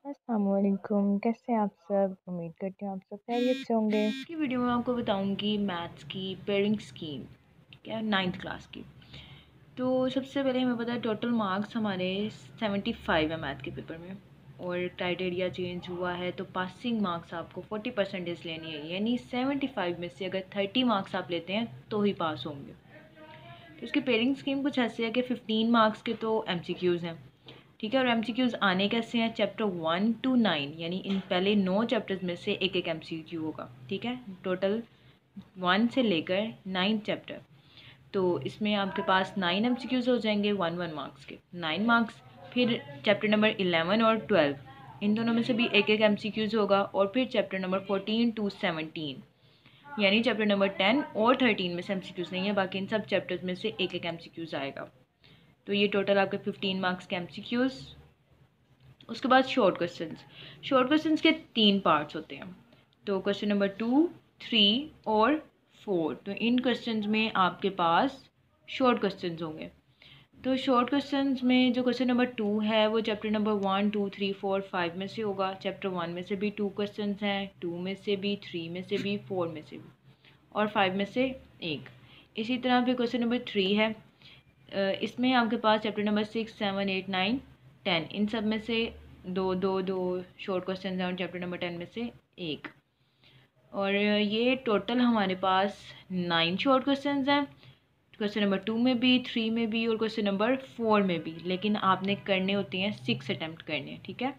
अस्सलामुअलैकुम, कैसे हैं आप सब? उम्मीद करती हूँ आप सब खैरियत से होंगे। आज की वीडियो में आपको बताऊंगी मैथ्स की पेयरिंग स्कीम, क्या 9th क्लास की। तो सबसे पहले हमें पता है टोटल मार्क्स हमारे 75 है मैथ के पेपर में, और क्राइटेरिया चेंज हुआ है तो पासिंग मार्क्स आपको 40% लेनी है, यानी 75 में से अगर 30 मार्क्स आप लेते हैं तो ही पास होंगे। तो इसकी पेयरिंग स्कीम कुछ ऐसे है कि 15 मार्क्स के तो MCQs हैं, ठीक है। और MCQs आने कैसे हैं, चैप्टर 1 to 9, यानी इन पहले 9 चैप्टर्स में से एक एक MCQ होगा, ठीक है। टोटल 1 से लेकर 9 चैप्टर, तो इसमें आपके पास 9 MCQs हो जाएंगे 1 मार्क्स के, 9 मार्क्स। फिर चैप्टर नंबर 11 और 12, इन दोनों में से भी एक एक MCQs होगा। और फिर चैप्टर नंबर 14 to 17, यानी चैप्टर नंबर 10 और 13 में से MCQs नहीं है, बाकी इन सब चैप्टर्स में से एक एक MCQs आएगा। तो ये टोटल आपके 15 मार्क्स के MCQs। उसके बाद शॉर्ट क्वेश्चंस के 3 पार्ट्स होते हैं, तो क्वेश्चन नंबर 2, 3 और 4। तो इन क्वेश्चंस में आपके पास शॉर्ट क्वेश्चंस होंगे। तो शॉर्ट क्वेश्चंस में जो क्वेश्चन नंबर 2 है वो चैप्टर नंबर 1, 2, 3, 4, 5 में से होगा। चैप्टर 1 में से भी 2 क्वेश्चंस हैं, 2 में से भी, 3 में से भी, 4 में से भी, और 5 में से एक। इसी तरह फिर क्वेश्चन नंबर 3 है, इसमें आपके पास चैप्टर नंबर 6, 7, 8, 9, 10, इन सब में से दो दो दो शॉर्ट क्वेश्चन हैं, और चैप्टर नंबर 10 में से एक। और ये टोटल हमारे पास 9 शॉर्ट क्वेश्चन हैं, क्वेश्चन नंबर 2 में भी, 3 में भी, और क्वेश्चन नंबर 4 में भी। लेकिन आपने करने होते हैं 6 अटैम्प्ट करने हैं, ठीक है।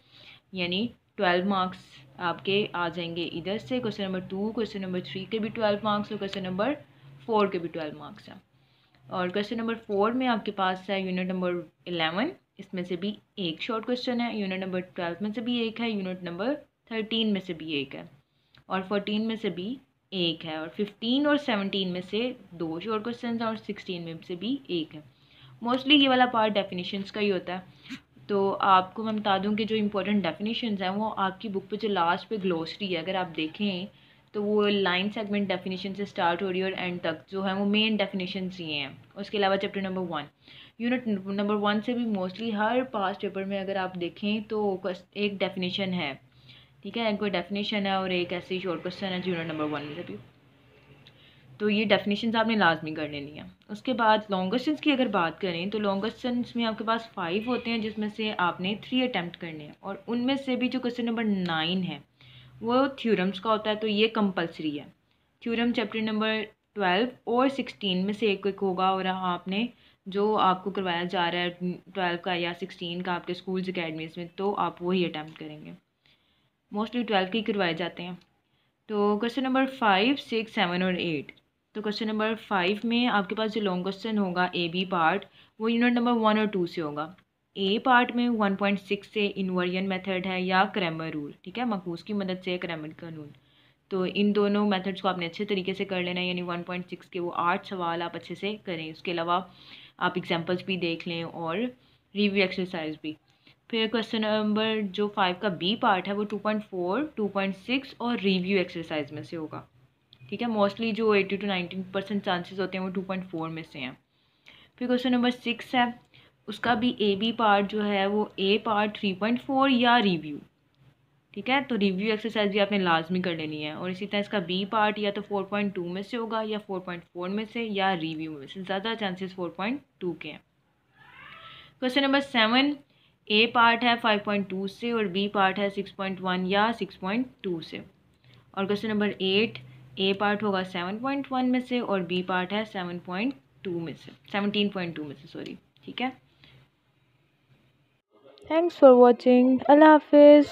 यानी 12 मार्क्स आपके आ जाएंगे इधर से, क्वेश्चन नंबर 2, क्वेश्चन नंबर 3 के भी 12 मार्क्स, और क्वेश्चन नंबर 4 के भी 12 मार्क्स हैं। और क्वेश्चन नंबर 4 में आपके पास है यूनिट नंबर 11, इसमें से भी एक शॉर्ट क्वेश्चन है। यूनिट नंबर 12 में से भी एक है, यूनिट नंबर 13 में से भी एक है, और 14 में से भी एक है, और 15 और 17 में से दो शॉर्ट क्वेश्चन हैं, और 16 में से भी एक है। मोस्टली ये वाला पार्ट डेफिनेशंस का ही होता है। तो आपको मैं बता दूं कि जो इंपॉर्टेंट डेफिनेशंस हैं वो आपकी बुक पे जो लास्ट पे ग्लोसरी है, अगर आप देखें तो वो लाइन सेगमेंट डेफिनेशन से स्टार्ट हो रही है और एंड तक जो है वो मेन डेफिनेशंस ये हैं। उसके अलावा चैप्टर नंबर 1, यूनिट नंबर 1 से भी मोस्टली हर पास्ट पेपर में अगर आप देखें तो एक डेफिनेशन है, ठीक है। कोई डेफिनेशन है और एक ऐसे ही शॉर्ट क्वेश्चन है यूनिट नंबर 1 में से भी। तो ये डेफिनेशंस आपने लाजमी कर लेनी है। उसके बाद लॉन्ग क्वेश्चंस की अगर बात करें तो लॉन्ग क्वेश्चंस में आपके पास 5 होते हैं, जिसमें से आपने 3 अटैम्प्ट करने हैं, और उनमें से भी जो क्वेश्चन नंबर 9 है वो थ्योरम्स का होता है, तो ये कंपलसरी है। थ्योरम चैप्टर नंबर 12 और 16 में से एक एक होगा, और आपने जो आपको करवाया जा रहा है 12 का या 16 का आपके स्कूल्स अकेडमीज़ में, तो आप वही अटैम्प्ट करेंगे। मोस्टली 12 के ही करवाए जाते हैं। तो क्वेश्चन नंबर 5, 6, 7 और 8। तो क्वेश्चन नंबर 5 में आपके पास जो लॉन्ग क्वेश्चन होगा ए बी पार्ट, वो यूनिट नंबर 1 और 2 से होगा। ए पार्ट में 1.6 से इन्वर्जन मेथड है या क्रैमर रूल, ठीक है, मकूस की मदद से क्रैमर कानून। तो इन दोनों मेथड्स को आपने अच्छे तरीके से कर लेना है, यानी 1.6 के वो 8 सवाल आप अच्छे से करें। उसके अलावा आप एग्जाम्पल्स भी देख लें और रिव्यू एक्सरसाइज भी। फिर क्वेश्चन नंबर जो 5 का बी पार्ट है वो 2.4, 2.6 और रिव्यू एक्सरसाइज में से होगा, ठीक है। मोस्टली जो 80 to 90% चांसेस होते हैं वो 2.4 में से हैं। फिर क्वेश्चन नंबर 6 है, उसका भी ए बी पार्ट जो है वो ए पार्ट 3.4 या रिव्यू, ठीक है। तो रिव्यू एक्सरसाइज भी आपने लाजमी कर लेनी है। और इसी तरह इसका बी पार्ट या तो 4.2 में से होगा, या 4.4 में से, या रिव्यू में से। ज़्यादा चांसेस 4.2 के हैं। क्वेश्चन नंबर 7, ए पार्ट है 5.2 से, और बी पार्ट है 6.1 या 6.2 से। और क्वेश्चन नंबर 8, ए पार्ट होगा 7.1 में से, और बी पार्ट है 7.2 में से, 17.2 में से, सॉरी, ठीक है। Thanks for watching. अल्लाह हाफिज़।